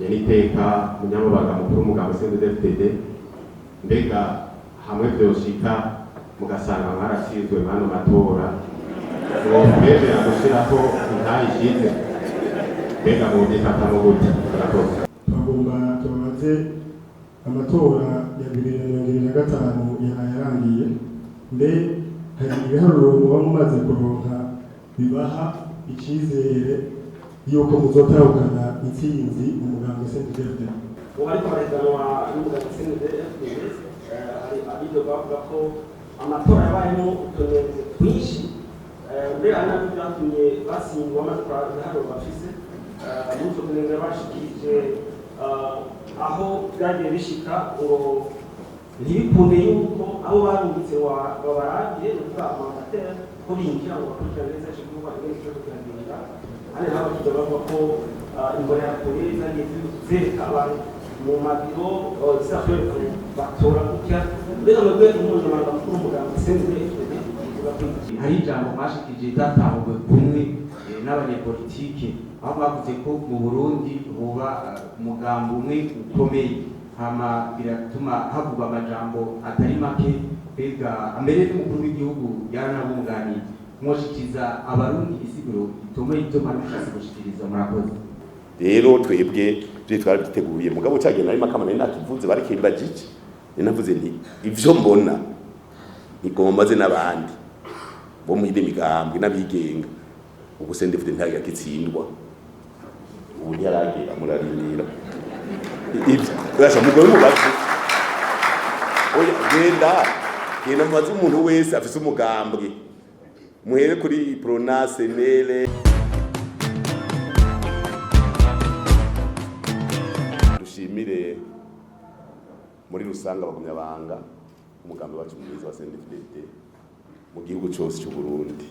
yaniteka munyamabanga mukuru w'umugambwe CNDD FDD mbega hamwe vyoshika mugasanga mwarasizwe mano matora mwebera gushiraho intayishize mbega mubyifata mu gute twagomba tumaze amatora ya 2025 yarangiye mbe hari ibiharuro muba mumaze kuronka bibaha icyizere yuko muzotahukana intsinzi mu mugambwe CNDD FDD. Ariko bareganwa n'umugambwe CNDD FDD hari abibyo bavuga ko amatora yabayemo utunenge twinshi mbere ari nabyo byatumye basingwa amatwara ibiharuro bafise n'utwo tunenge bashikije aho byagiye bishika ngo ntibikunde yuko abo barungitse babaragiye uvuga amamatera ko binjira ngo bakurikirane neza cyo kuba ibintu cyo kuganira hano nabo tuzavuga ko imbere ya kure zagiye zereka abantu mu mabiro zisafwe batora kutya mbere n'ubwo umunyamabanga mukuru w'umugambwe CNDD FDD hari ijambo bashikije itatahurwe kumwe n'abanyepolitike aho bavuze ko mu Burundi hoba umugambi umwe ukomeye hama biratuma havugwa amajambo atari make mbega mbere n'umukuru w'igihugu yaranabunganiye mwoshikiza abarundi isiguro itomeye ibyo marushatse gushikiriza murakoze. Rero twebwe twari twiteguye mugabo cyagenda ari makamana nakivuze barikimba jiki ninavuze nti ivyo mbona nigombaze n'abandi bo mu ide migambwe n'abigenga ubwo CNDD FDD ntiharagerako itsindwa ubu ntiharagerako murarimira ivyo urasha mugabo mubaze oya genda mubaze umuntu wese afise umugambwe muhere kuri pronase nele dushimire muri rusanga abagumyabanga umugambi wacu mwiza wa CNDD FDD mu gihugu cyose cy'u Burundi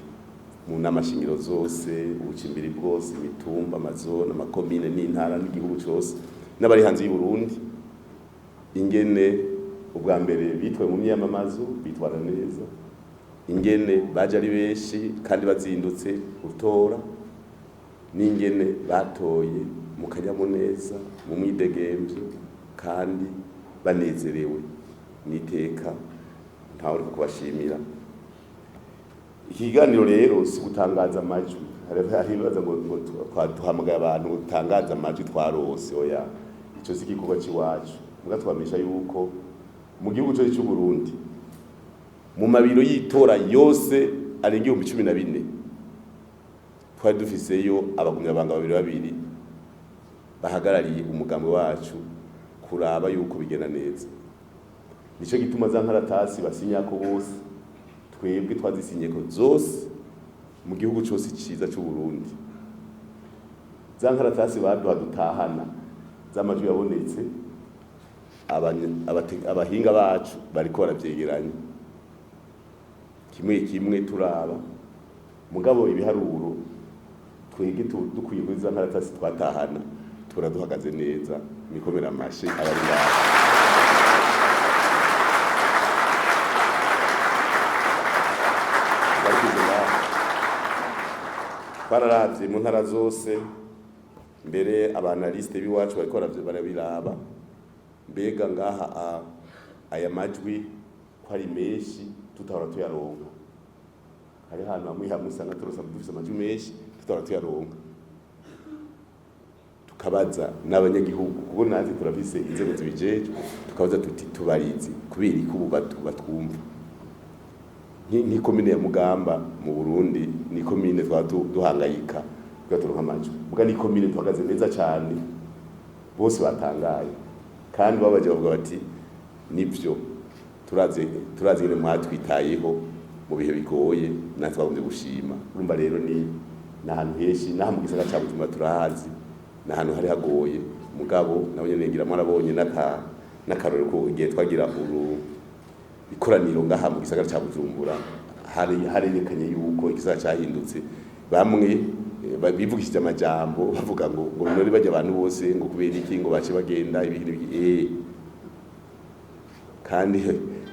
mu namashingiro zose ubucimbiri bwose imitumba amazona amakomine n'intara n'igihugu cyose n'abari hanze y'u Burundi ingene ubwa mbere bitwe mu myamamazo bitwara neza ingene baje ari benshi kandi bazindutse gutora n'ingene batoye mu kanyamuneza mu mwidegemvyo kandi banezerewe niteka ntawe uri kubashimira. Ikiganiro rero si gutangaza amajwi hari bibaza ngo twaduhamagaye abantu gutangaza amajwi twarose oya ico si igikorwa cy'iwacu muga twamisha yuko mu gihugu cyo cy'u Burundi mu mabiro y'itora yose arenga 14 twari dufiseyo abagumyabanga babiri bahagarariye umugambi wacu kuraba yuko bigena neza. Nico gituma za nkaratasi basinyako bose twebwe twazisinye ko zose mu gihugu cyose ciza cy'u Burundi. Za nkaratasi baduha dutahana z'amajwi yabonetse abahinga bacu bariko baravyegeranya kimwe turaba mugabo ibiharuro twege dukwiye kuri za nkaratasi twatahana turaduhagaze neza mikomera amashi abari ngaho. Twararavye mu ntara zose mbere abanaliste biwacu bariko barabiraba mbega ngaha aya majwi ko ari menshi tutahora tuyaronka hari hano hamwe hamusanga turosa dufise amajwi menshi tutahora tuyaronka tukabaza n'abanyagihugu kuko nazi turafise inzego zibijeje tukabaza tuti tubarizi kubera ikubu batwumva ni komine ya Mugamba mu Burundi ni komine duhangayika twaturonka amajwi muga ni komine tuhagaze neza cyane bose batangaye kandi babaje bavuga bati nivyo turazi ne mwatwitayeho mu bihe bigoye natwe bagombe gushima urumva rero ni nahantu heshi naha mu gisagara cya Bujumbura turahazi nahantu hari hagoye mugabo nabonye negira mwarabonye n'akarore ko igihe twagira ikoraniro ngaha mu gisagara cya Bujumbura harerekanye yuko igisagara cyahindutse bamwe bivugishije amajambo bavuga ngo nori bajya abantu bose ngo kubera iki ngo bace bagenda ibintu kandi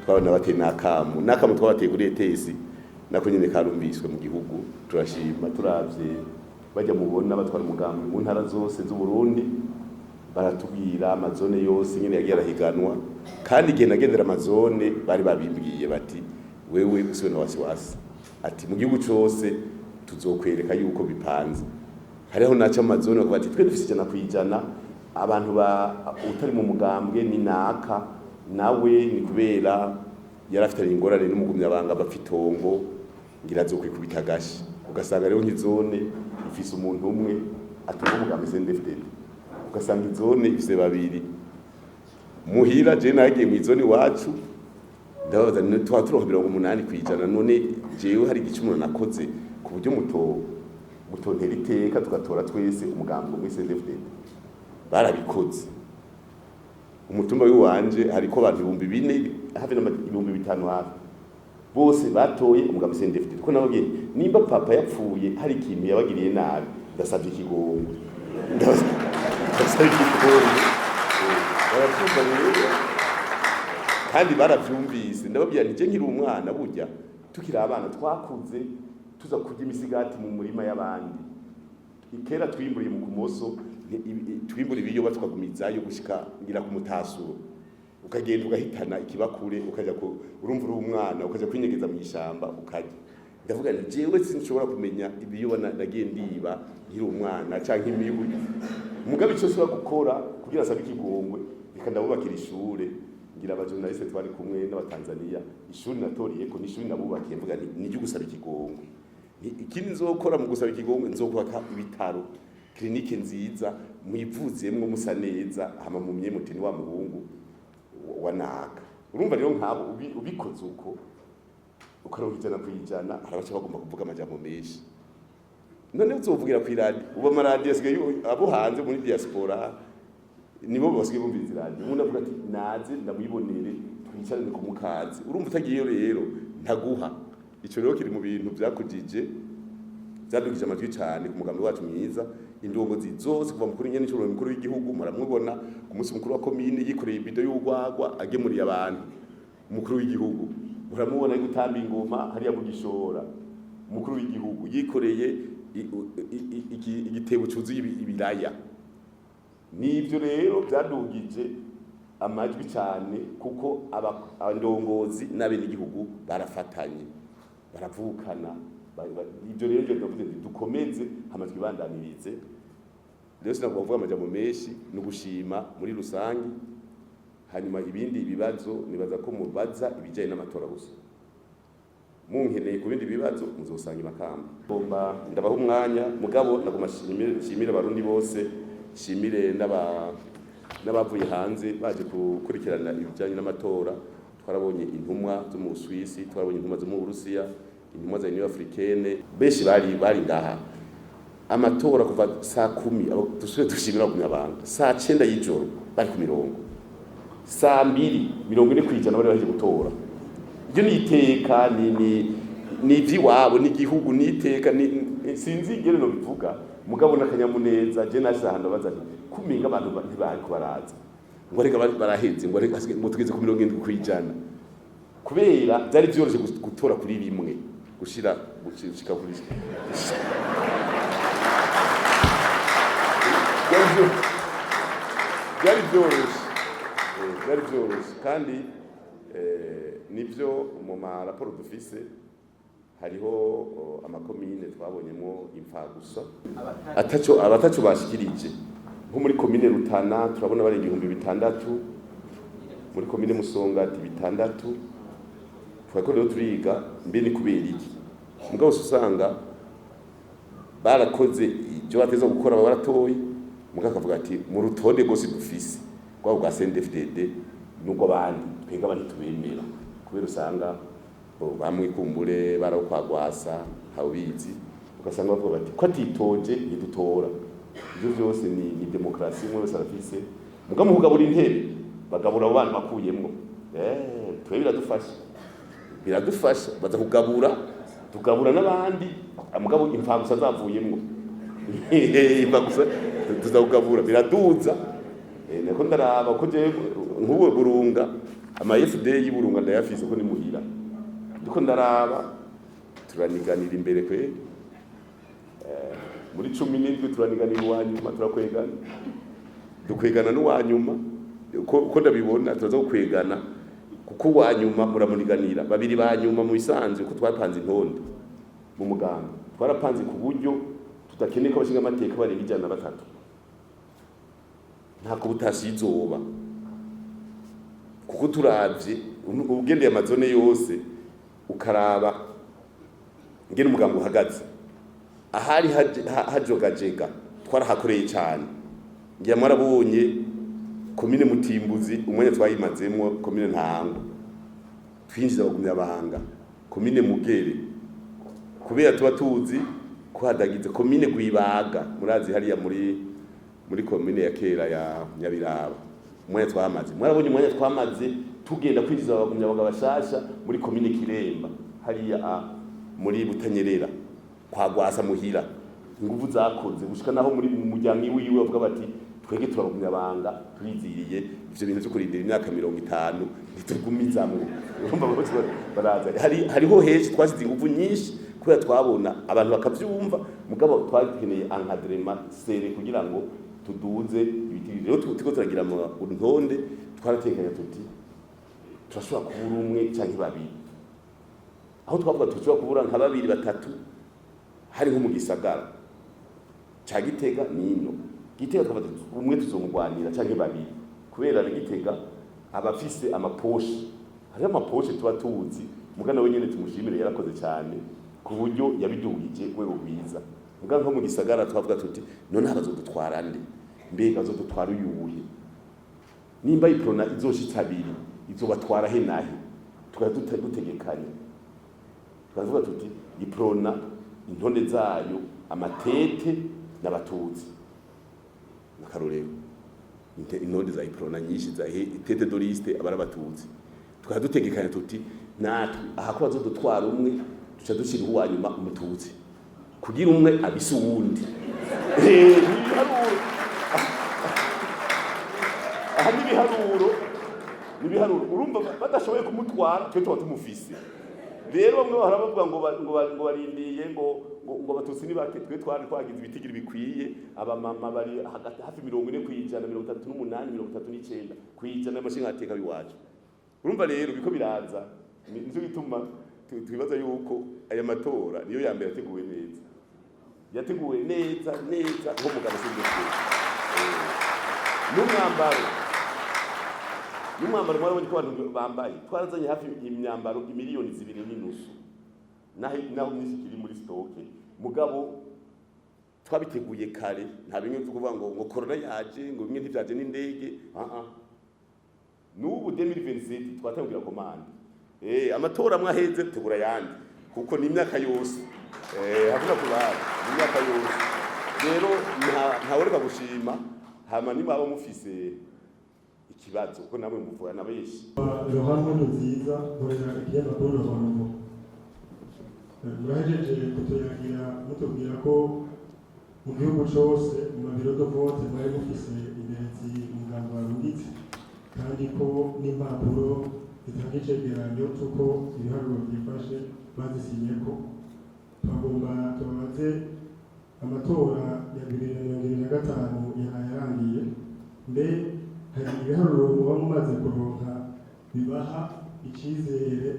twabona bateye nakamu twabateye kuri ETS nako nyene karumviswe mu gihugu turashima turavye bajya mubona batwara umugambi mu ntara zose z'u Burundi baratubwira amazone yose nyine yagiye arahiganwa, kandi igihe nagendera amazone bari babimbwiye bati wewe usiwe na wasiwasi, ati mu gihugu cyose tuzokwereka yuko bipanze. Hariho naca amazone bavuga ati twe dufise 100% abantu utari mu mugambwe ni naka, nawe ni kubera yarafitanye ingorane n'umugumyabanga bafitongo ngira azokwikubita gashi. Ugasanga rero nk'izone ifise umuntu umwe atunga umugambi CNDD FDD, ugasanga izone ifise babiri. Muhira je nagiye mu izone wacu ndabaza ni twaturonka 80%, none jewe hari igicumuro nakoze ku buryo mutontera iteka tugatora twese umugambi mu CNDD FDD. Barabikoze. Umutumba w'iwanje hariko abantu 4,000 hafi na 5,000 hafi, bose batoye umugambi CNDD FDD. Ko nababwiye nimba papa yapfuye hari ikintu yabagiriye nabi, ndasabye ikigongo, ndasabye ikigongo. Kandi baravyumvise. Ndababwira nije nkiri umwana burya tukiri abana twakuze tuza kurya imisigati mu murima y'abandi. Ikera twimburiye mu kumoso, twimbura ibiyoba tukagumizayo gushika ngira ku mutasuro, ukagenda ugahitana ikibakure ukaja urumva uri umwana ukaja kwinyegeza mu ishamba ukarya. Ndavuga nti jewe sinshobora kumenya ibiyoba nagiye ndiba nkiri umwana canke imibu. Mugabe ico sura gukora kugira asabe ikigongwe, reka ndabubakira ishure, ngira abajournaliste twari kumwe n'abatanzania, ishuri natoriyeko n'ishuri nabubakiye, mvuga nti nije gusaba ikigongwe. Ikindi nzokora mu gusaba ikigongwe, nzokubaka ibitaro, klinike nziza mwivuzemwo musa neza, hama mu myemuti ni wa muhungu wanaka. Urumva rero nkabo ubikoze uko ukaronka 100%, harabaca bagomba kuvuga amajambo menshi. None uzovugira ku iradi, uba amaradi yasigaye abo hanze muri diaspora nibo basigaye bumviriza iradi. Umuntu avuga ati naze ndamwibonere twicarane ku mukazi. Urumva utagiye rero ntaguha. Ico rero kiri mu bintu byakujije byadugije amatwi cyane ku mugambi wacu mwiza. Indongozi zose kuva mukuru nyene n'icuro mukuru w'igihugu muramubona ku munsi mukuru wa komine yikoreye ibido y'urwagwa agemuriye abantu. Umukuru w'igihugu muramubona ari gutamba ingoma hariya mu Gishora. Umukuru w'igihugu yikoreye igitebo cyuzuye ibiraya. Nivyo rero byadugije amajwi cyane kuko abandongozi n'abe n'igihugu barafatanye, baravukana. Ibyo rero ndavuze dukomeze amatwi bandanirize. Rero sinagomba kuvuga amajambo menshi no gushima muri rusangi. Hanyuma ibindi bibazo nibaza ko mubaza ibijyanye n'amatora gusa. Munkeneye ku bindi bibazo muzosanga imakamba. Bomba ndabaha umwanya mugabo nagoma shimire abarundi bose, shimire n'abavuye hanze baje gukurikirana ibijyanye n'amatora. Twarabonye intumwa zo mu Suisse, twarabonye intumwa zo mu Burusiya, intumwa za Union Africaine, benshi bari ngaha. Amatora kuva saa 10 abo dusubire dushimira kunyabanga. Saa 9 y'ijoro bari ku mirongo. Saa 2:40 bari baje gutora. Ibyo niteka ni ivy'iwabo n'igihugu niteka sinzi ingere no bivuga mugabo n'akanyamuneza je nasahanda baza kuminga abantu ntibari kubaraza ngo reka baraheze ngo reka ngo tugeze ku 70% kubera byari byoroshye gutora kuri rimwe gushika kuri byari byoroshye kandi nibyo mu maraporo dufise hariho amakomine twabonyemo impfagusa abatacu bashikirije nko muri komine Rutana turabona bari 6,000, muri komine Musongati 6, twako rero turiga mbe ni kubera iki mugabo usanga barakoze ibyo bateza gukora baratoye mugabo akavuga ati mu rutonde gose dufise kwa bwa CNDD FDD nuko bandi twega bandi tubemera kubera usanga bamwe kumbure barakwagwasa hawbizi ugasanga bavuga bati ko atitoje yidutora. Ibyo byose ni demokrasi mwe wese arafise mugabo mugabura intebe bagabura abo bantu bakuyemwo twe biradufasha baza kugabura tugabura n'abandi mugabo impfagusa zavuyemwo impfagusa tuzagabura biraduza nako ndaraba ko je nk'ubu Burunga ama FD y'Iburunga ndayafise ko ni muhira duko ndaraba turaniganira imbere kwe muri 17 turaniganira iwanyu turakwegana dukwegana n'uwanyuma uko ndabibona turaza gukwegana kuko uwanyuma muramuniganira babiri banyuma mu bisanzwe ko twapanze intonde mu muganga twarapanze ku buryo tudakeneye ko abashinga amateka barenga 103 ntako butashizoba kuko turavye ugendeye amazone yose ukaraba ngene umugambo uhagaze ahari hajogajega twarahakoreye cyane ngiye mwarabonye komine Mutimbuzi umwanya twayimazemwo komine Ntango twinjiza bagumya bahanga komine Mugere kubera tuba tuzi kwadagize komine Gwibaga murazi hariya muri komine ya kera ya Nyabiraba umwanya twamaze mwarabonye umwanya twamaze tugenda kwinjiza bagumya bagabashasha muri komine Kiremba hariya muri Butanyerera kwa Gwasa Muhira inguvu zakoze gushika naho muri mujyangi wiwe bavuga bati twege turagumya banga turiziriye ivyo bintu cyo kurindira imyaka 50 ntitugumizamwe urumva bose baraza hariho heje twasize inguvu nyinshi kubera twabona abantu bakavyumva mugabo twakeneye encadrement sere kugira ngo tuduze ibiti rero tutiko turagira mu ntonde twaratekanya tuti turashobora kubura umwe canke babiri aho twavuga tushobora kubura nka babiri batatu hari nko mu gisagara ca Gitega nino Gitega twavuga umwe tuzomugwanira canke babiri kubera Gitega abafise amaposhe hari amaposhe tuba tuzi mugana we nyene tumushimire yarakoze cyane ku buryo yabidugije we rugwiza mugana nko mu gisagara twavuga tuti none abazodutwara nde mbega azodutwara uyubuhe nimba iprona izoshitsa abiri izobatwara he nahe tukadutegekanya tukavuga tuti iprona intonde zayo amatete n'abatutsi nakarorero intonde za iprona nyinshi za tete de liste abarabatutsi tukadutegekanya tuti natwe aha ko bazodutwara umwe duca dushira uwanyuma umututsi kugira umwe abise uwundi nibiharuro urumva badashoboye kumutwara cyo tuba tumufise rero bamwe barabavuga ngo barindiye ngo abatutsi ni bake twe twari twagize ibitigiri bikwiye abamama bari hagati hafi 40 kwijana 38 39 kwijana amashinga ateka biwacu urumva rero biko biraza nizo bituma twibaza yuko aya matora niyo ya mbere yateguwe neza nko mugabo sindetse n'umwambaro mwarabonye ko abantu bambaye twarazanye hafi imyambaro 2.5 miliyoni naho nishikiri muri stoke mugabo twabiteguye kare nta bimwe byo kuvuga ngo corona yaje ngo bimwe ntivyaje n'indege n'ubu 2027 twatangira komande amatora mwaheze tegura yandi kuko ni imyaka yose hakuna kubara imyaka yose rero ntaworeka gushima hama niba abo mufise ikibazo ko namwe muvura nabeshi Yohana nziza nkorera ikinyamakuru Rwanda murahejeje kutuyagira mutubwira ko mu gihugu cyose mu mabiro de vote mwari mufise indenzi umugambi warungitse kandi ko n'impapuro zitanga icegeranyo cy'uko ibiharuro byifashe bazisinye ko twagomba tubaze amatora ya 2025 yarangiye mbe hari ibiharuro muba mumaze kuronka bibaha icyizere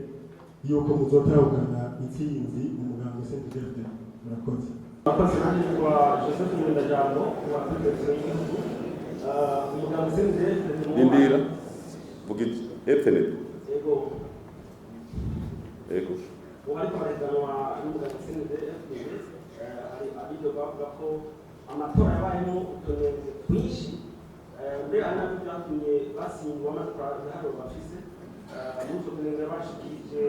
yuko muzotahukana intsinzi mu mugambi CNDD FDD murakoze abakozi n'abitwa Joseph Mwendajambo wa Perezida w'igihugu umugambi CNDD FDD Indira bugiti FNL ego ubu kubareganwa n'umugambi CNDD FDD hari abibyo bavuga ko amatora yabayemo utunenge twinshi mbere ari nabyo byatumye basingwa amatwara ibiharuro bafise n'utwo tunenge bashikirije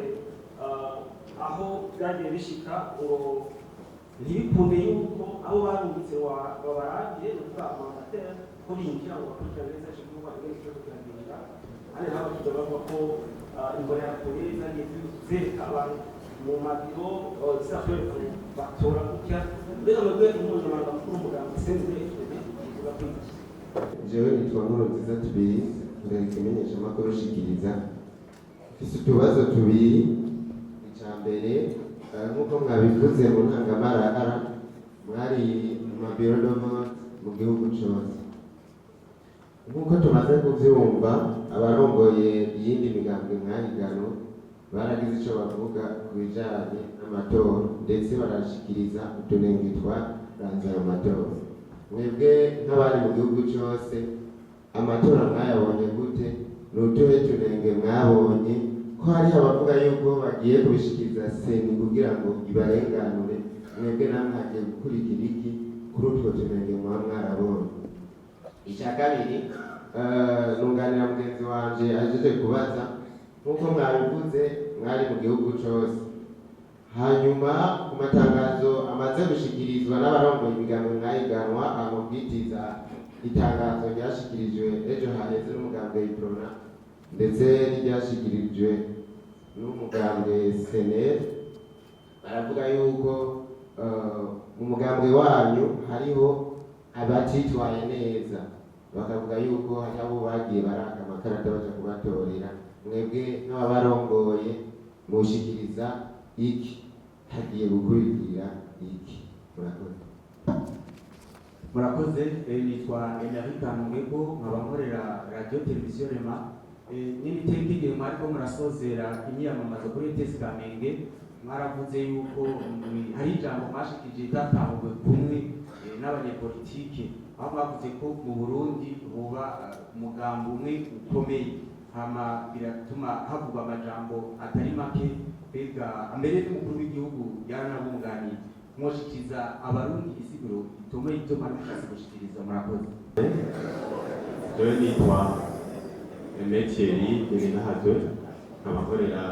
aho byagiye bishika ngo ntibikunde yuko abo barungitse babaragiye uvuga amandatera ko binjira ngo bakurikirane neza cyo kuvuga ngo ikibazo kiragenda hano nabo tuvuga ko imbonerakure zagiye zereka abantu mu mabiro zisashobora batora gutya mbega mu rwego mpuzamahanga mukuru w'umugambi CNDD FDD ivuga ko iki jewe nitwa Nkurunziza tubiri mbere ikimenyeshamakuru ushikiriza mfise utubazo tubiri icya mbere nk'uko mwabivuze mu ntangamarara mwari mu mabiro de vote mu gihugu cyose nk'uko tumaze kuvyumva abarongoye iyindi migambwe mwahigano baragize ico bavuga ku bijanye n'amatora ndetse barashikiriza utunenge twaranze ayo matora. Mwebwe nk'abari mu gihugu cyose amatora mwayabonye gute? N'utuhe tunenge mwabonye? Ko hari abavuga yuko bagiye kubishikiriza seni kugira ngo ibarenganure, mwebwe namwe hagiye gukurikira iki kuri utwo tunenge mwaba mwarabonye? Icya kabiri, nunganira mugenzi wanje ajeje kubaza nk'uko mwabivuze mwari mu gihugu cyose, hanyuma ku matangazo amaze gushikirizwa n'abarongoye imigambi mwahiganwa amubwitiza itangazo ryashikirijwe ejo haheze n'umugambwe w'iprona ndetse n'iryashikirijwe n'umugambwe seneri, baravuga yuko mu mugambwe wanyu hariho abatitwaye neza, bakavuga yuko hari abo bagiye baraka amakarata baja kubatorera. Mwebwe nk'abarongoye mushikiriza iki? Hagiye gukurikira iki? Murakoze. Murakoze. Nitwa Mwego, nkaba nkorera radio televiziyo Rema. N'ibitenge igihe mwariko murasozera imyamamazo kuri ETS Kamenge, mwaravuze yuko hari ijambo mwashikije itatahuwe kumwe n'abanyepolitike, aho mwavuze ko mu Burundi hoba umugambi umwe ukomeye, hama biratuma havugwa amajambo atari make. Mbega mbere n'umukuru w'igihugu yaranabunganiye, mwoshikiriza abarundi isiguro itomeye ibyo mwari mushatse gushikiriza? Murakoze. Jewe nitwa Etieri Nahazwe, abakorera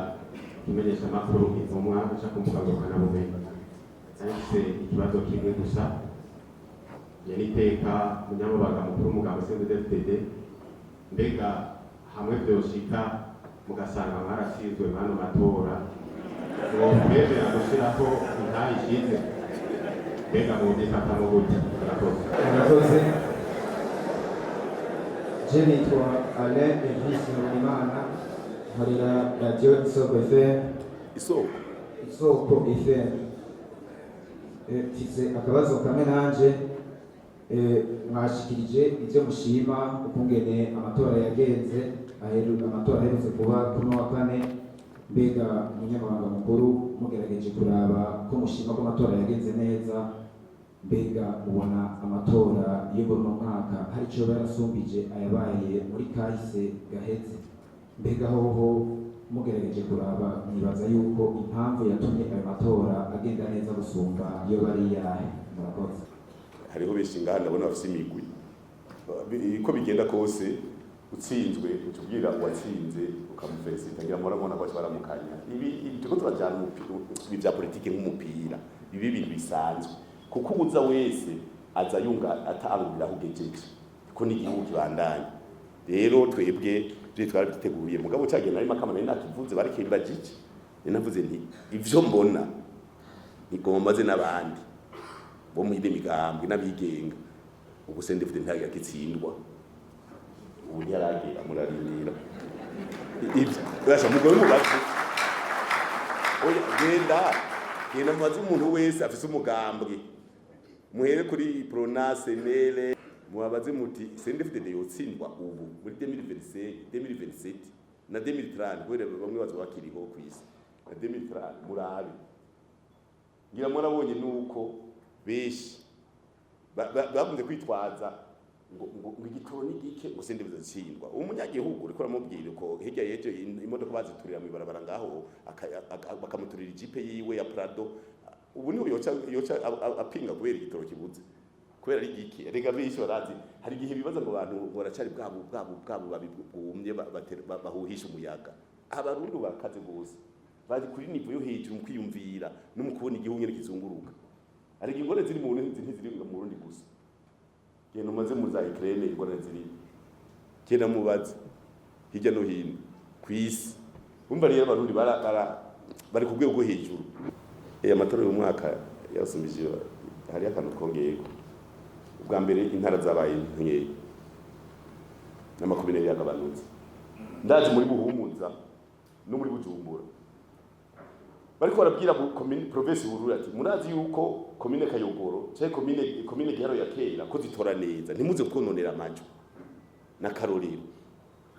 imenyeshamakuru Intumwa uca ku mbuga ngurukanabumenyi. Nahise ikibazo kimwe gusa, yaniteka munyamabanga mukuru w'umugambwe CNDD FDD, mbega hamwe vyoshika mugasanga mwarasizwe mwano matora, mwobwemera gushiraho intahe ishize, mbega mwovyifata gute? Murakoze. Je nitwa Alain Edris Nshimiyimana, nkorera radio Isoko FM. Isoko FM. Mfise akabazo kamwe nanje, mwashikirije ivyo mushima ukungene amatora yagenze, amatora aherutse kuba kuri wa kane. Mbega umunyamabanga mukuru mugerageje kuraba ko mushima ko amatora yagenze neza, mbega mubona amatora yo muri uno mwaka hari ico yarasumbije ayabaye muri kahise gaheze? Mbega hoho mugerageje kuraba nibaza yuko impamvu yatumye ayo matora agenda neza gusumba iyo bari yahe? Murakoze. Hariho benshi ngaha ndabona bafise imigwi, ko bigenda kose utsinzwe utubwira uwatsinze ukamufelicita, ngira murabona ko baramukanya. Ibi tuko turajana mu bya politike nk'umupira, ibi bintu bisanzwe, kuko uza wese aza yunga atangurira hugejeje ko n'igihugu kibandanya. Rero twebwe twarabiteguriye, mugabo cyagenda ari makamana n'atuvuze barikimba jiki, navuze nti ivyo mbona nigombaze n'abandi bo mu migambi n'abigenga, ubu se ndifite Ntiharagerako itsindwa, ubu Ntiharagerako murarimira ivyo basha mugabo mubaze. Oya genda mubaze umuntu wese afise umugambwe, muhere kuri pronase nele, mubabaze muti CNDD yotsindwa ubu muri 2027 na 2030, kubera bamwe bazobakiriho kwisi na 2030. Murabe ngira murabonye nuko beshi bakunze kwitwaza ngo igitoro n'igike ngo CNDD zotsindwa. Umunyagihugu uriko uramubwira ko hirya yeje imodoka baziturira mu ibarabara ngaho bakamuturira ijipe yiwe ya Prado, ubu niho yoca apinga kubera igitoro kibuze, kubera ari igiki. Rega bishi barazi hari igihe bibaza ngo abantu boracari bwabo babibumye bahuhisha umuyaga. Abarundi bakaze gose bari kuri nivo yo hejuru mu kwiyumvira no mu kubona igihugu nyene kizunguruka. Ariko ingore ziri mu ntiziri mu Burundi gusa, genda umaze muza Ukraine ingore ziri, genda mubaze hirya no hino kwisi. Umva rero abarundi bari ku rwego hejuru. Amatora y'umwaka yasumbije hari akantu twongeyeko. Ubwa mbere intara zabaye nkeya n'amakomine yagabanutse. Ndaje muri Buhumuza no muri Bujumbura bariko barabwira province Bururi ati murazi yuko komine Kayogoro cyangwa komine Giharo ya kera ko zitora neza, ntimuze kononera amajwi. na karorero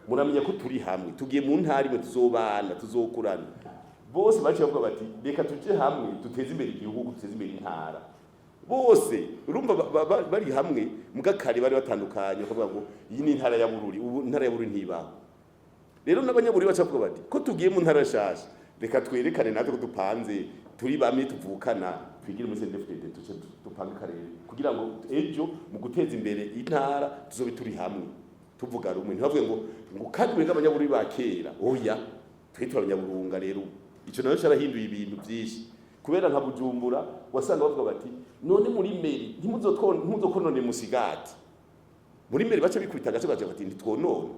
muramenya ko turi hamwe tugiye mu ntara imwe tuzobana tuzokurana bose baciye bavuga bati reka tuje hamwe duteze imbere igihugu duteze imbere intara bose urumva bari hamwe mugakari bari batandukanye bakavuga ngo iyi ni intara ya Bururi ubu intara ya Bururi ntibaho rero n'abanyaburi bacavuga bati ko tugiye mu ntara shasha reka twerekane natwe ko dupanze turi bamwe tuvukana twigire muri CNDD FDD tuce dupanga karere kugira ngo ejo mu guteza imbere intara tuzobe turi hamwe tuvuga rumwe ntibavuge ngo kandi mwega abanyaburi ba kera oya twitwa abanyaburunga rero ico nayo cyarahinduye ibintu byinshi kubera nka Bujumbura wasanga bavuga bati none muri meri ntimuzokonone musigati muri meri baca bikubita gace gace bati ntitwonone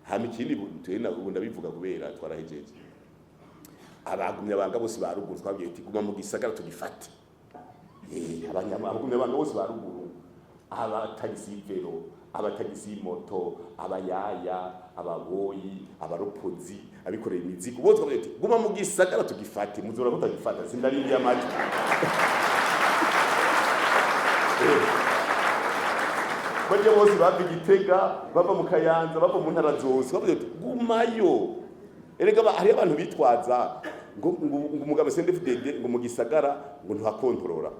hama ikindi twena ubu ndabivuga kubera twarahejeje abagumya banga bose baruguru twabwiye ati guma mu gisagara tugifate abagumya banga bose baruguru abatagisi vero abatagisi moto abayaya ababoyi abaropozi abikoreye imizigo bose twabwiye ati guma mu gisagara tugifate muzora mutagifata sindarindiye amajwi bajya bose bava Igitega bava mu Kayanza bava mu ntara zose bavuze ati gumayo erega hari abantu bitwaza ngo umugabo CNDD FDD ngo mu gisagara ngo ntuhakontorora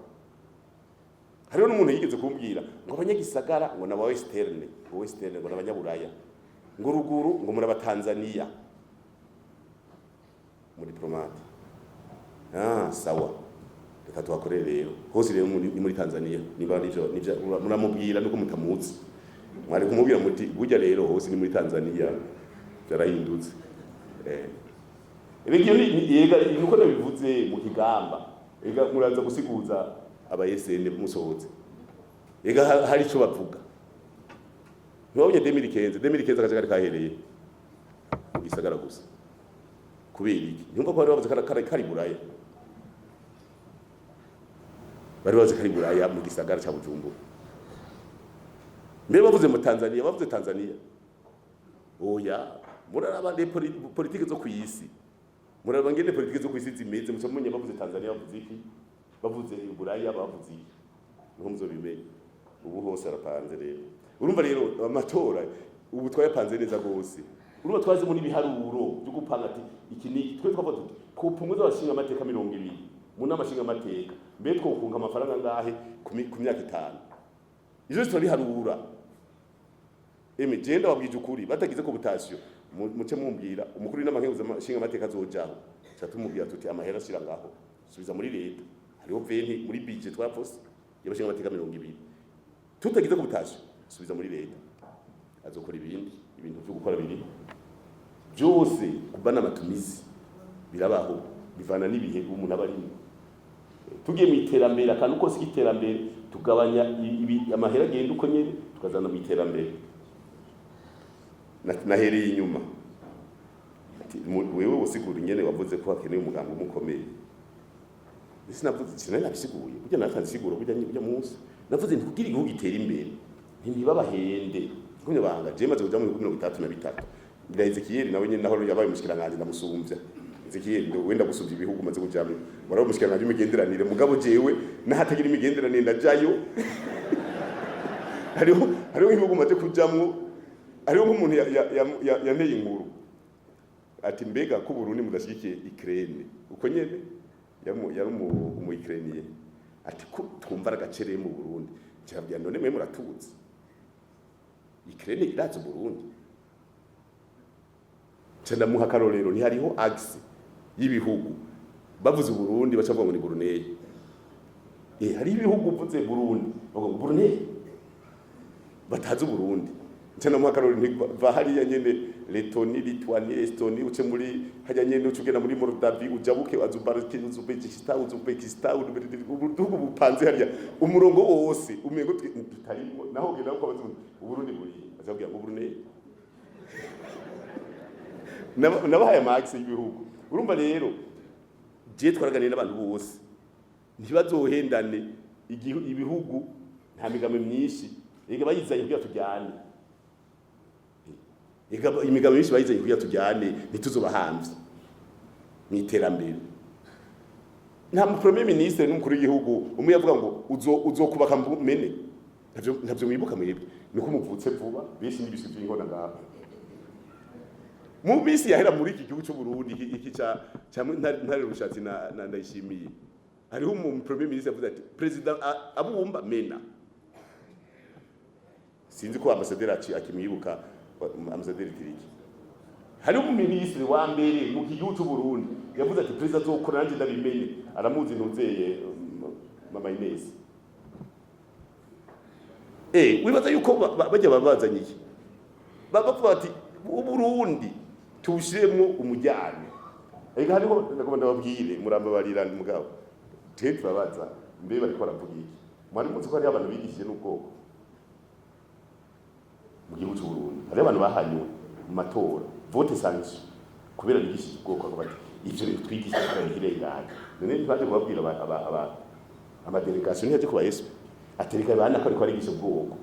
hariho n'umuntu yigeze kumbwira ngo abanyagisagara ngo naba western ngo n'abanyaburaya ngo ruguru ngo muri abatanzania muri diplomate sawa reka tuhakorere rero hose rero muri Tanzania niba nivyo muramubwira nuko mutamuzi mwari kumubwira muti burya rero hose ni muri Tanzania byarahindutse ibyo yega nuko nabivuze mu kigamba ega muraza gusiguza abayesende musohoze ega hari cyo bavuga nobye 2015 akaje kahereye mu gisagara gusa kubera iki nyumva ko bari bavuze kari buraya bari bavuze kari buraya mu gisagara cya Bujumbura mbe bavuze mu Tanzania bavuze Tanzania oya muraraba de politike zo kuyisi muraraba ngene politike zo kuyisi zimeze musomenye bavuze Tanzania bavuze iki bavuze buraya bavuze iki no muzobimenye ubu hose arapanze rero urumva rero amatora ubu twayapanze neza gose urumva twazi muri biharuro byo gupanga ati iki ni twe twavuga tuti ku punguza abashinga amateka 200 mu namashinga amateka mbe twokunga amafaranga ngahe ku myaka 5 izo turi harura genda wabwije ukuri batagize ko butasiyo muce mumbwira umukuru n'amakenguza amashinga amateka azojaho cyatumubwira tuti amahera ashira ngaho subiza muri leta hariho 20 muri budget twapose yabashinga amateka 200 tutagize ko butasiyo subiza muri leta azokora ibintu byo gukora biri byose kubana amatumizi birabaho bivana n'ibihe umuntu abarimo tugiye mu iterambere akantu kose k'iterambere tugabanya amahera agenda uko nyene tukazana mu iterambere nahereye inyuma ati wewe usigura nyene wavuze ko hakeneye umugambo umukomeye sinavuze cyane nabisiguye burya natanze siguro burya munsi navuze nti kugira igihugu gitera imbere ntibabahende kumwe banga je maze kuja mu 33 Ezekiel nawe nyene naho yabaye umushikiranganje ndamusumbya Ezekiel wenda gusubya ibihugu maze kujamwe waraho umushikiranganje imigenderanire mugabo jewe nahatagira imigenderanire ndajayo hariho ibihugu maze kujamwo hariho nk'umuntu yanteye inkuru ati mbega ko Burundi mudashyigikiye Ukraine uko nyene yari mu Ukraine ati ko twumva agacereye mu Burundi cyabya none mwe muratutse Ukraine iraza Burundi cyenda muha karorero ni hariho axe y'ibihugu bavuze Burundi bacavuga ngo ni Brunei hari ibihugu vuze Burundi bavuga Brunei batazi Burundi cyenda muha karorero ntiva hariya nyene Letoni Lituania Estonia uce muri hajya nyene ucugena muri Moldavia ujabuke Uzbekistan ubudugu bupanze hariya umurongo wose umengo tutarimo naho genda uko bazi Burundi buri azabwira ngo Brunei nabahaye amaxe y'ibihugu urumva rero je twaraganira n'abantu bose ntibazohendane ibihugu nta migame myinshi ega bayizanye kugira tujyane imigabo myinshi bayizanye kugira tujyane ntituzobahamvye mu iterambere nta mu premier ministre n'umukuru w'igihugu umwe yavuga ngo uzokubaka mene ntavyo mwibuka mwebwe nuko muvutse vuba benshi n'ibisi by'inkona ngaho mu bisi yahera muri iki gihugu cy'u Burundi iki cya ntare rushatsi na ndayishimiye hariho umu premier ministre yavuze ati president abumba mena sinzi ko ambassadeur akimwibuka ambassadeur Kiriki hariho umu ministre wa mbere mu gihugu cy'u Burundi yavuze ati president azokora nanje ndabimenye aramuzi ntunzeye mama Inez wibaza yuko bajya babazanye iki bavuga ati uburundi tushiremwo umujyane ega hariho ndagomba babwire murambabarira mugabo twe turabaza mbe bariko baravuga iki mwari muzi ko hari abantu bigishije n'ubwoko mu gihugu cy'u Burundi hari abantu bahanywe mu matora vote sanction kubera bigishije ubwoko ko bati ivyo rero twigisha kandi hirengana none twaje kubabwira ama delegation yaje kuba Yesu atereka bana ko ariko arigisha ubwoko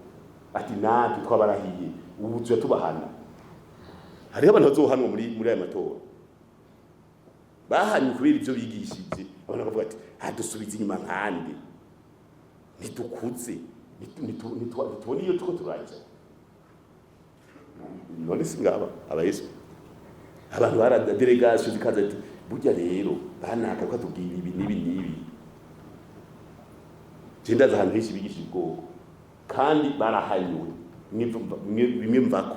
ati natwe twabarahiye ubu tuya tubahana hariho abantu bazohanwa muri aya matora bahanywe kubera ivyo bigishije abantu bakavuga ati dusubize inyuma nkande ntitukuze ntitubona iyo tuko turaje none singaba aba Yesu abantu bara delegation zikaza ati burya rero banaka ko atubwira ibi nibi Jindaza ahantu henshi bigishije ubwoko kandi barahanywe bimwe mvako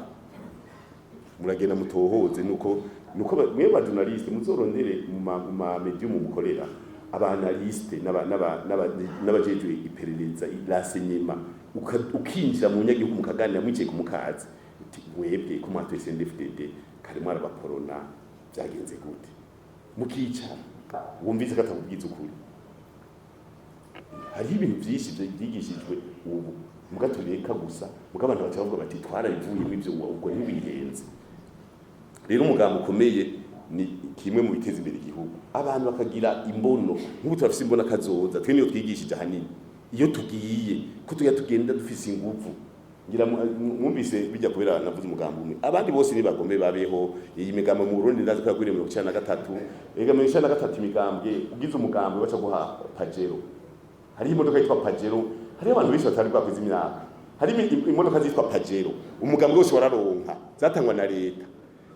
muragenda mutohoze nuko mwe ba journaliste muzorondere mu ma medium mukorera abanaliste n'abajejwe iperereza ilasenyema ukinjira mu nyagihugu mukaganira mwicaye ku mukazi mwebwe ko mwatwe CNDD FDD kare mwara baporona byagenze gute mukicara wumvise katakubwiza ukuri hari ibintu byinshi byigishijwe ubu mugatureka gusa mugabantu bacavuga bati twarabivuyemo ivyo ubwo ntibihenze rero umugambo ukomeye ni kimwe mu biteza imbere igihugu abantu bakagira imbono nk'ubu turafise imbona kazoza twe niyo twigishije hanini iyo tugiye ko tugenda dufise inguvu ngira mwumvise bijya kubera navuze umugambo umwe abandi bose nibagombe babeho iyi migambo mu Burundi ndazi ko yagwiriye 1993 ega 1993 imigambwe ugize umugambo baca guha pajero hari imodoka yitwa pajero hari abantu benshi batari bakwiza imyaka hari imodoka zitwa pajero umugambo wose wararonka zatangwa na leta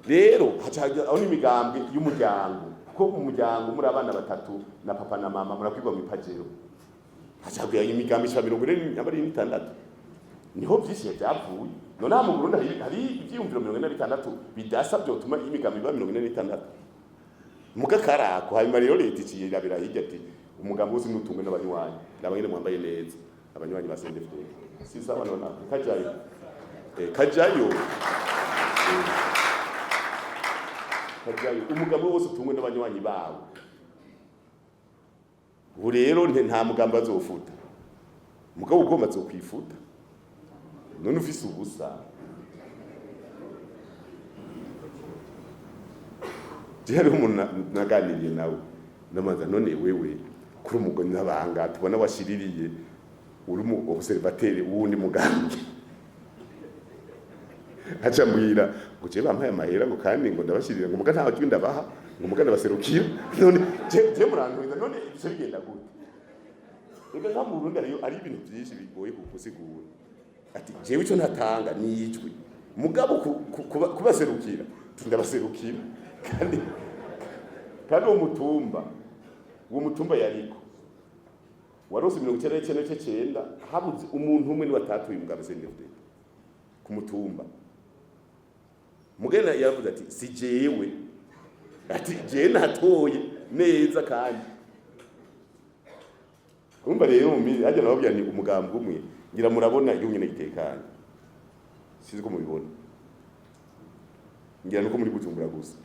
rero hacaje aho n'imigambwe y'umuryango ko mu muryango muri abana batatu na papa na mama murakwigwa mu pajero hacaje imigambo 46 niho byinshi byavuye none mu Burundi hari ibyiyumviro 46 bidasabye utuma imigambo iba 46 mugakarako hanyuma rero leta ikiyirabira hirya ati umugambo wose n'utungwe n'abanywanyi nabangene mwambaye neza abanywanyi ba CNDD FDD si sawa nona kajayo umugambo wose utungwe n'abanywanyi bawo ubu rero nta mugambo azofuta mugabo ugomba zo kwifuta none ufise ubusa jari umuntu naganiriye nawe namaza none wewe kuri umugoni n'abanga tubona washiririye uri mu observateur wundi mugambi acha mbwira ngo je bampaye amahera ngo kandi ngo ndabashirira ngo muga ntaho kibinda baha ngo muga ndabaserukira none je murantuza none ibyo bigenda gute ega nka mu Burundi ari ibintu byinshi bigoye kugusigura ati jewe ico ntatanga nijwe mugabo kubaserukira ndabaserukira kandi uwo mutumba yariko warose 1999 habuze umuntu umwe ni batatu y'umugambi CNDD ku mutumba mugena yavuze ati si jewe ati je natoye neza kandi umva rero ajya nababwira ni umugambi umwe ngira murabona igihugu nyene gitekanye sizi ko mubibona ngira nuko muri Bujumbura gusa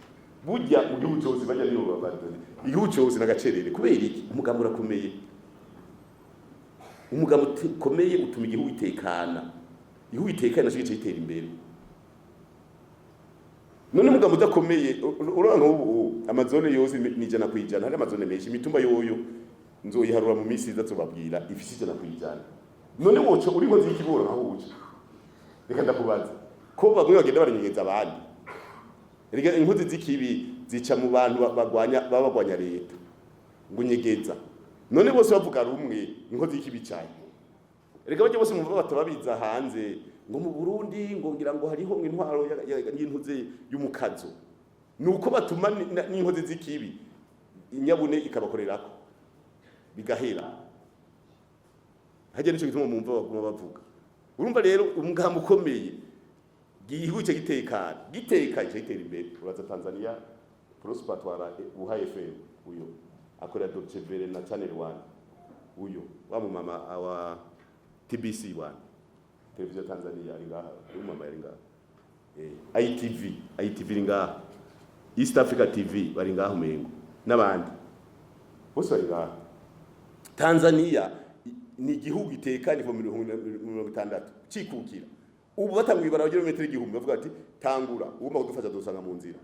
burya mu gihugu cyose bajya niyo babadani igihugu cyose nagacerere kubera iki umugambi urakomeye umugambi ukomeye utuma igihugu itekana cyo gitera imbere none umugambi udakomeye uranga ubu amazone yose ni 100% hari amazone menshi imitumba yoyo nzoyiharura mu minsi iza tubabwira ifisi 100% none woco uri nkozi y'ikiboro aho uca reka ndakubaza ko bamwe bagenda barinyegeza abandi rega inkozi z'ikibi zica mu bantu babagwanya leta ngo nyegeza none bose bavuga rumwe inkozi y'ikibi cyane rega bajye bose mu batababiza hanze ngo mu Burundi ngo ngira ngo hariho intwaro y'intuze y'umukazo nuko batuma n'inkozi z'ikibi inyabune ikabakorerako bigahera hajya nico gituma mumva baguma bavuga urumva rero umugambo ukomeye gihuye gitekana gitera imbere uraza Tanzania Prosper twara Buha FM uyo akora Deutsche Welle na Channel 1 uyo wa mama wa TBC 1 televiziyo Tanzania ari ngaha uyu mama yari ngaha ITV iri ngaha East Africa TV bari ngaha umengo n'abandi bose bari ngaha Tanzania ni igihugu itekanye mu 1960 cikukira ubu batamwibara bagero metero igihumbi bavuga ati tangura ugomba kudufasha dusanga mu nzira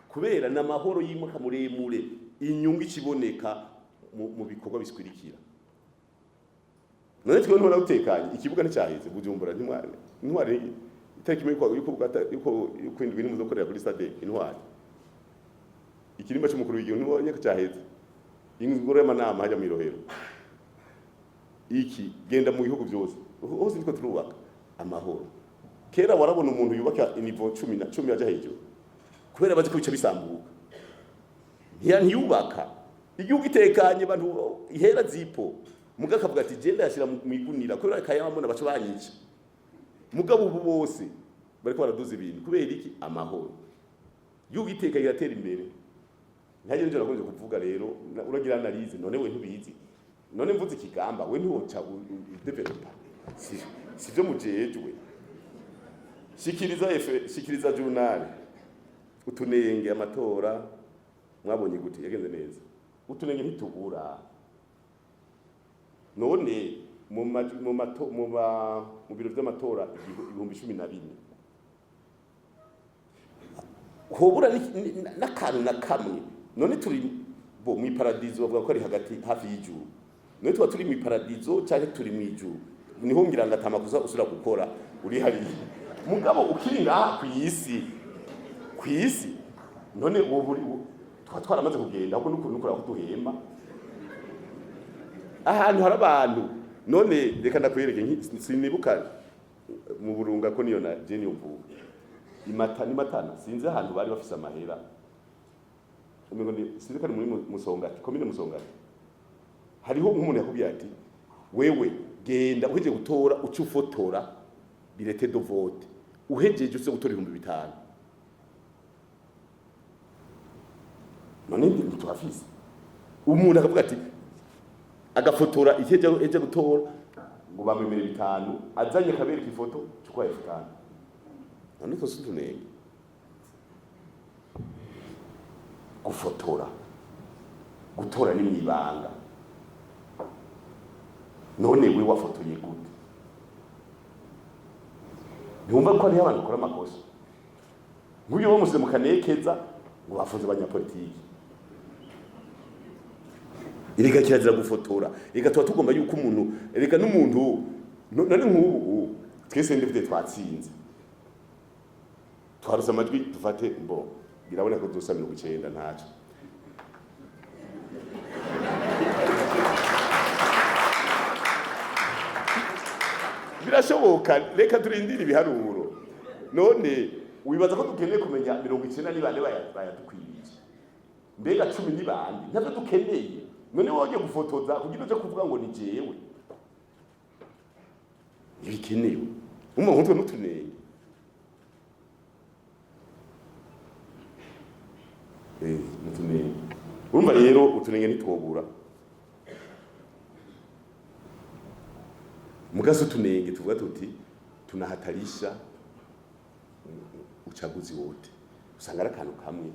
kubera n'amahoro yimuka muremure inyungu ikiboneka mu bikorwa biskwirikira none twe ntona utekanye ikibuga nticyaheze Bujumbura ntware itariki yuko indwi nimuzo korera kuri stade intware ikirimba cy'umukuru w'igihugu ntibonye ko cyaheze ingoro y'amanama hajya mu Irohero iki genda mu bihugu byose hose niko turubaka amahoro kera warabona umuntu yubaka inivo 10 aja hejuru kubera bazi ko bica bisambuka ntiyubaka igihugu itekanye bantu ihera zipo mugaka avuga ati genda yashira mu igunira kubera kayamamona baco banyica mugabo ubu bose bariko baraduza ibintu kubera iki amahoro igihugu itekanye iratera imbere ntaje nje nagonje kuvuga rero uragira analize none we ntubizi none mvuze ikigamba we ntiwoca developer sivyo mujejwe shikiriza journal utunenge amatora mwabonye gute yagenze neza utunenge ntitubura none mu biro by'amatora 2014 hobura n'akantu na kamwe none turi bo mu paradizo bavuga ko ari hagati hafi y'ijuru none tuba turi mu paradizo cyane turi mu ijuru niho ngira ngatama kuza usura gukora uri hari mugabo ukiringa ku isi none ubu twaramaze kugenda ahubwo nukora kuduhemba ahantu hari abantu none reka ndakwereke sinibuka mu burunga ko niyo na Jenny uvuga imatana sinzi ahantu bari bafise amahera umengo sinzi kandi muri Musongati komine Musongati hariho umuntu yakubwiye ati wewe genda uheje gutora uca ufotora bilete de vote uhejeje uze gutora 5,000 none ndi twafise umuntu akavuga ati agafotora eje gutora ngo bamwemere 5 azanye kabere ifoto cukwa 5 none ko suntunenge gutora ni mwibanga none we wafotoye gute ntumva ko ari abantu bakora amakosa nk'uyu wo musire mukanekeza ngo bafunze abanyapolitiki irega kirazira gufotora reka tuba tugomba yuko umuntu reka n'umuntu none nk'ubu twese ndifite twatsinze twaruse amajwi dufate bo birabona ko dusa 90 ntacyo birashoboka reka turindire ibiharuro none wibaza ko dukeneye kumenya 90 ni bande bayadukwiriye mbega 10 ni bande ntabwo dukeneye none woje gufotoza kugira uje kuvuga ngo ni jewe ibikenewe umuntu n'utunenge n'utunenge urumva rero utunenge ntitwobura mugaso tunenge tuvuga tuti tunahatarisha uchaguzi wote usanga ari akantu kamwe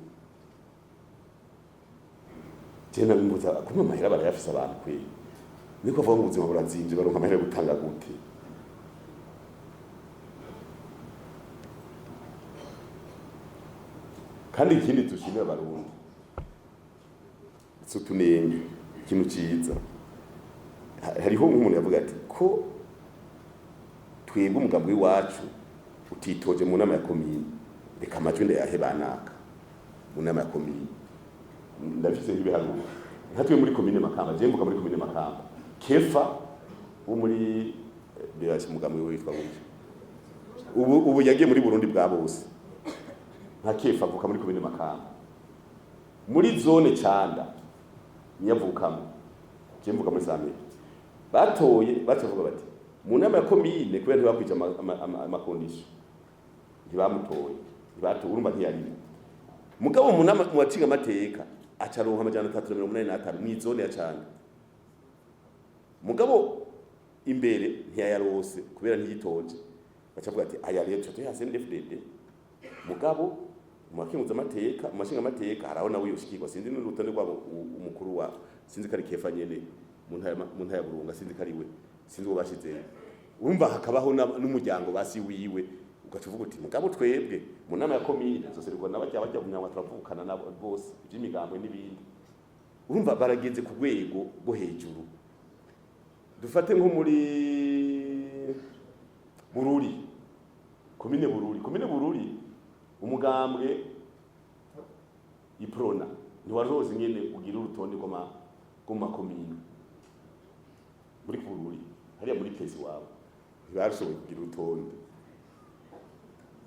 tena bimbuza kuma mahera barayafisa abantu kwe niko vuga mu buzima burazimvye baronka amahera gutanga gute kandi ikindi dushimira abarundi tunenge ikintu ciza hariho umuntu yavuga ati ko twebwe umugabo w'iwacu utitoje mu nama ya komine reka amajwi ndayahe banaka mu nama ya komine ndabifise ibiharuro nkatwe muri komine Makamba je mvuga muri komine Makamba kefa wo muri biraje umugabo witwa gutyo ubu yagiye muri Burundi bwa bose nta kefa avuka muri komine Makamba muri zone Canda nyavukamo kimvuga muri Zambia batoye bavuga bati mu nama ya komine kubera ntibakwije amakondisho ntibamutoye urumva ntiyari mugabo mu nama mu wacinga amateka acaronka amajana 385 mu zone ya Canda mugabo imbere ntiyayarose kubera ntiyitoje bacavuga ati aya rero cyo CNDD FDD mugabo mu makinguza amateka mu mashinga amateka haraho nawe yoshikirwa sinzi n'urutonde rwabo umukuru wa sinzi kari kefa nyene mu ntaya Burunga sinzi kari we sinzi uwo bashize urumva hakabaho n'umuryango basi wiwe ugacuvuga uti mugabo twebwe mu nama ya komine zoserwa n'abajya munyamwa turavukana nabo bose iby'imigambwe n'ibindi urumva baragenze ku rwego rwo hejuru dufate nko muri komine Bururi umugambwe iprona ntiwaroze nyene ugira urutonde goma komine muri Bururi hariya muri pesi wabo ntibarashoboye kugira urutonde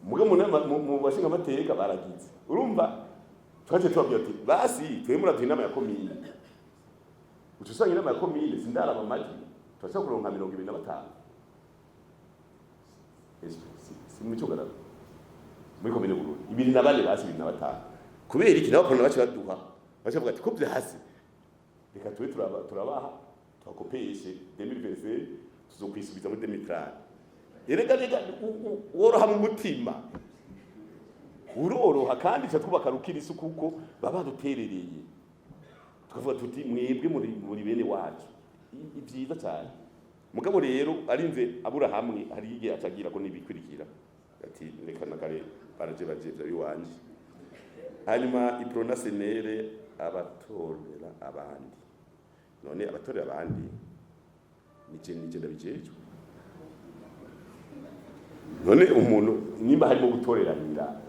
mu bashinga amateka baragize urumva twaje tubabwira ati basi twemura inama ya komine utusanga inama ya komine sindaraba amaji twashaka kuronka 25 si mu cyogara muri komine Bururi 24 basi 25 kubera iki nabakona bace baduha bavuga ati ko byahasi reka tuwe turabaha twakopeshe 2020 tuzokwisubiza muri 2030 erega woroha mu mutima uroroha kandi cyatwubaka rukirisi kuko baba duterereye tukavuga tuti mwebwe muri bene wacu ibyiza cyane mugabo rero arinze abura hamwe hari igihe acagira ko nibikurikira ati reka nakare baraje bavyo biwanje hanyuma iprona senere abatorera abandi none abatorera abandi nije ndabijejwe none umuntu nimba harimo gutoreranira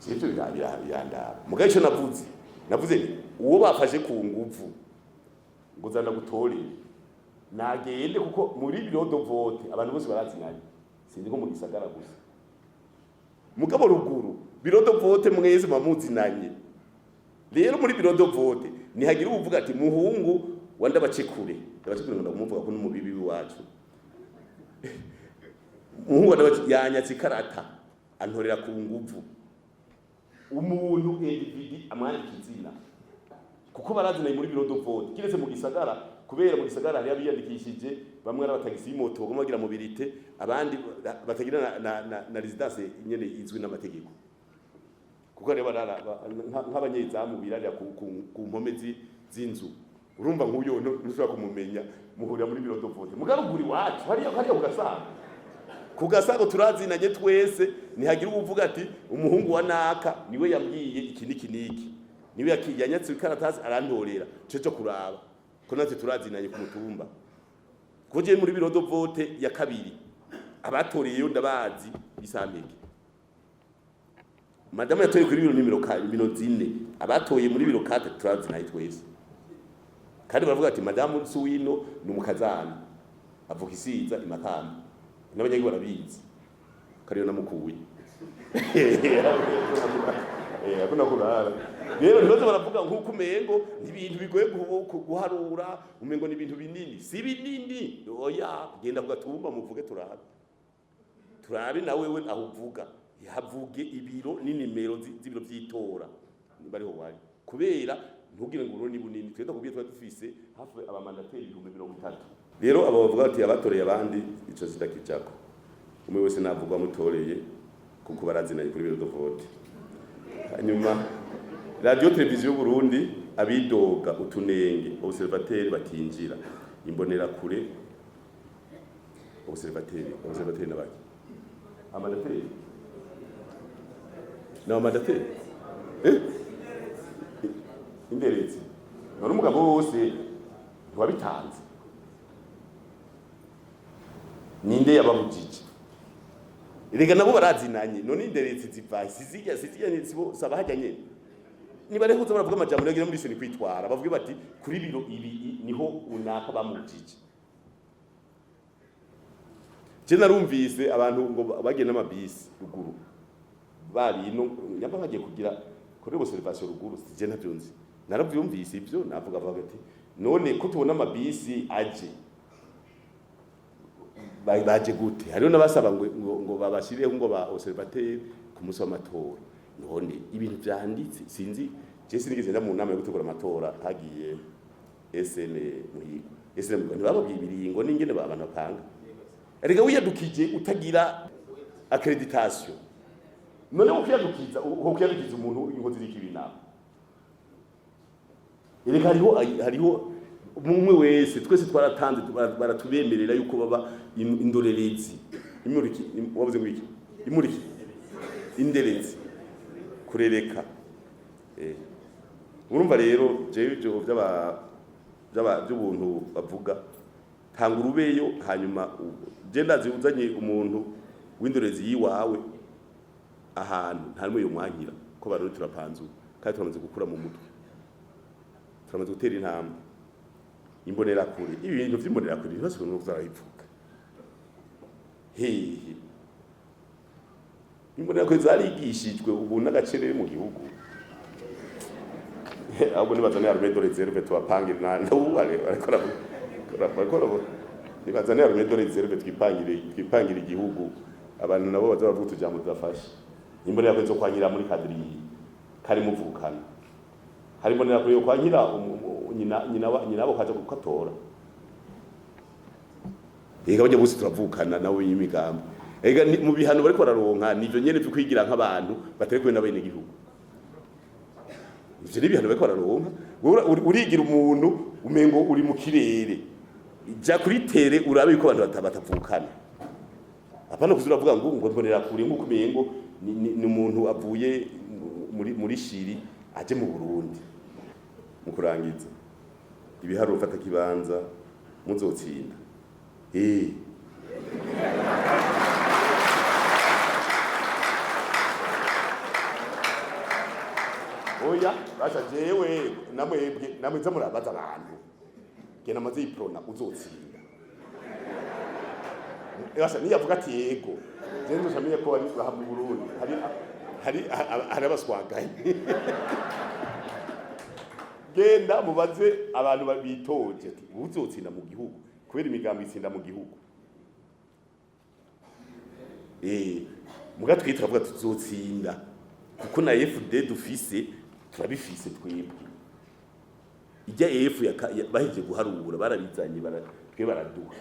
cyo birandaba mugaye cyo navuze uwo bafashe ku nguvu ngo zana gutore nagende kuko muri biro de vote abantu bose barazinanye sindi ko mu gisagara gusa mugabo ruguru biro de vote mweze mamuzinanye rero muri biro de vote nihagira uvuga ati muhungu wanda bacekure ngo ndamuvuga ko n'umubibi wacu muhungu wanda yanyatse karata antorera ku nguvu umuntu individi amwandika izina kuko barazinaye muri biro de vote kiretse mu gisagara kubera mu gisagara hari abiyandikishije bamwe ari abatagisi y'imoto bagomba kugira mobilité abandi batagira na residence nyene izwi n'amategeko kuko rero nk'abanyezamu birarira ku mpome z'inzu urumva nk'uyo ntushobora kumumenya muhurira muri biro de vote mugaruguri wacu hariya kugasago turazinanye twese nihagira uvuga ati umuhungu wa naka niwe yabwiye iki niki niwe yakiyanyatse ikaratasi arantorera cyo kuraba ko natwe turazinanye ku mutumba koje muri biro de vote ya kabiri abatoreye yo ndabazi bisambeke madame yatoye kuri biro nimero 4 abatoye muri biro 4 turazinanye twese kandi baravuga ati madame Suwino numukazana avuga isiza imakamba n'abanyagi barabizi kariyo namukuye akuna kurara rero ndoze baravuga nkuko umengo ibintu bigoye guharura umengo ni ibintu binini si binini oya genda kugatumba muvuge turabe nawe we aho uvuga yavuge ibiro n'inimero z'ibiro by'itora niba ariho wari kubera ntugire ngo uroni bunini twenda kubye dufise hafi abamandateri 30 rero abo bavuga ati abatoreye abandi ico zidakijako umwe wese navuga mutoreye kuko barazinaye kuri biro de vote hanyuma radio televiziyo Burundi abidoga utunenge observateri batinjira imbonera kure observateri nabaki amandateri inderetse none umugabo wose ntiwabitanze ninde yababujije erega nabo barazinanye none inderetse zivaye sizijya nibo sabahajanye niba reho baravuga amajambo yagira muri soni kwitwara bavuge bati kuri biro ibi niho unaka bamujije je narumvise abantu ngo bagenda amabisi ruguru bari no nyamba bagiye kugira kuri observation ruguru je ntavyonzi naravyumvise ivyo navuga ati none ko tubona amabisi aje baje gute hariho nabasaba ngo babashireho ngo ba observateur ku munsi w'amatora none ibintu vyanditse sinzi je sinigeze nda mu nama yo gutegura amatora hagiye SN muhigo SN ntibababwiye ibiringo n'ingene babana panga erega wiyadukije utagira accreditation none ukiyadukiza umuntu ingozi z'ikibinama erega hariho umwe wese twese twaratanze baratubemerera yuko baba indorerezi imuriki wavuze ngo iki imuriki inderezi kurereka urumva rero jewe by'ubuntu bavuga tanga urubeyo hanyuma je ndazi uzanye umuntu w'indorezi yiwawe ahantu ntarimo yo mwahira ko baruri turapanzu kandi turamaze gukura mu mutwe turamaze gutera intambwe imbonera kure ibintu vy'imbonera kure bose no kuzarayivuga hehe imbonera kure zarigishijwe ubu n'agacerere mu gihugu ahubwo nibazane arme de reserve twapangira ndawubare barakora nibazane arme de reserve twipangire igihugu abantu nabo baza bavuga tujambo tudafashe imbonera kure zo kwanyira muri kadiri kari muvukana harimo nera kure yo kwanyira nyina abo kaje gukatora ega bajya bose turavukana nawe y'imigambo ega mu bihano bariko bararonka nivyo nyene byo kwigira nk'abantu baterekwe n'abene gihugu ivyo n'ibihano bariko bararonka urigira umuntu umengo uri mu kirere ja kuri tere urabe yuko abantu batavukana apana kuzuravuga ngo mbonera kure nk'uko umengo ni umuntu avuye muri Shiri aje mu Burundi mu kurangiza ibiharuro ufata kibanza muzotsinda oya basha jewe namwe za murabaza abantu gena maze iprona uzotsinda basha niyavuga ati yego je ndushamiye ko ari mu Burundi hari abaswagaye genda mubaze abantu babitoje ati uzotsinda mu gihugu kubera imigambo itsinda mu gihugu muga twita turavuga tuzotsinda kuko na FD dufise turabifise twebwe ijya EF bahije guharura barabizanye twe baraduha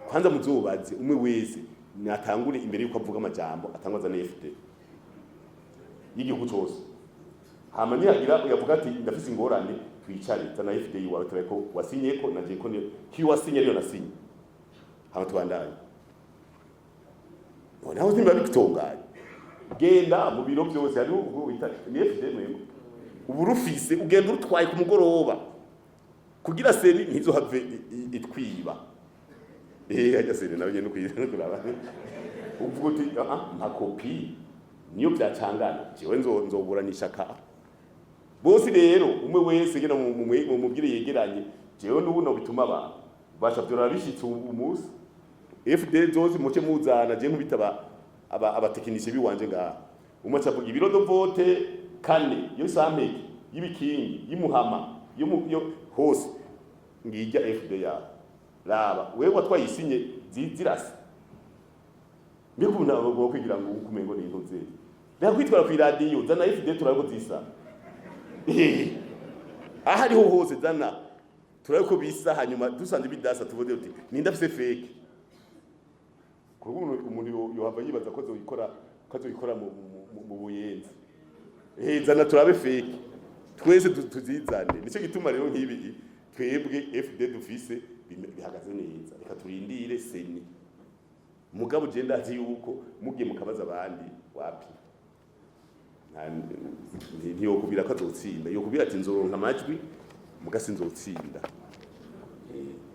kwanza muzobaze umwe wese natangure imbere yuko avuga amajambo atangwaza na FD y'igihugu cyose hama nihagira yavuga ati ndafise ingorane twicare tana FD yiwawe tureko wasinye ko naje ko ki wasinye rero nasinye hama tubandanye naho zimba bikitonganye genda mu biro byose ari ubwo wita ni FD mwego ubu rufise ugenda urutwaye ku mugoroba kugira seni ntizo have itwiba hajya seni nawe nyene kuraba uvuga uti nta kopi niyo byacangana jewe nzoburanisha ka bose rero umwe wese gena mu mubwire yegeranye jewe n'ubuno bituma abantu bashabyora bishitse umunsi FD zose muke muzana je nkubita abatekinisiye biwanje ngaha umacha avuga ibiro do vote kane yo sameki yibikingi yimuhama yo hose ngijya FD ya raba wewe watwayisinye zirasa mbikunda abo kwigira ngo ukumengo ni intoze rero kwitwara ku radio zana FD turako zisa ahariho hose zana turako bisa hanyuma dusanze bidasa tuvuze uti nindafise fake kuko umuntu yohava yibaza ko azoyikora mu buyenzi zana turabe fake twese tuzizane nico gituma rero nk'ibi twebwe FD dufise bihagaze neza reka turindire seni mugabo je ndazi yuko mugiye mukabaza abandi wapi ntiyo kubira ko azotsinda yo kubira ati nzoronka amajwi mugasi nzotsinda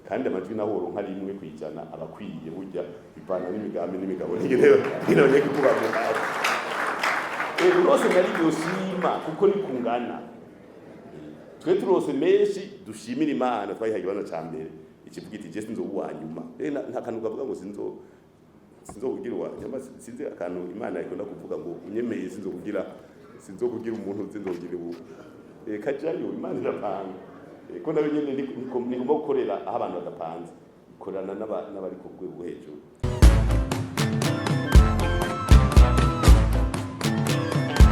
kandi amajwi naho ronka rimwe kwijana abakwiye burya bivana n'imigambi n'imigabo n'ibintu kubaza rwose ngari yoshima kuko ni kungana twe turose menshi dushimira Imana twayihaye ibana ca mbere ikivuga iti je sinzo uwanyuma nta kantu kavuga ngo sinzokugirwa nyama sinzi akantu Imana ikunda kuvuga ngo unyemeye sinzokugira umuntu uzinzogira ubu kajayo Imana irapanga ko nawe nyene nigomba gukorera aho abantu badapanze korana n'abari ku rwego hejuru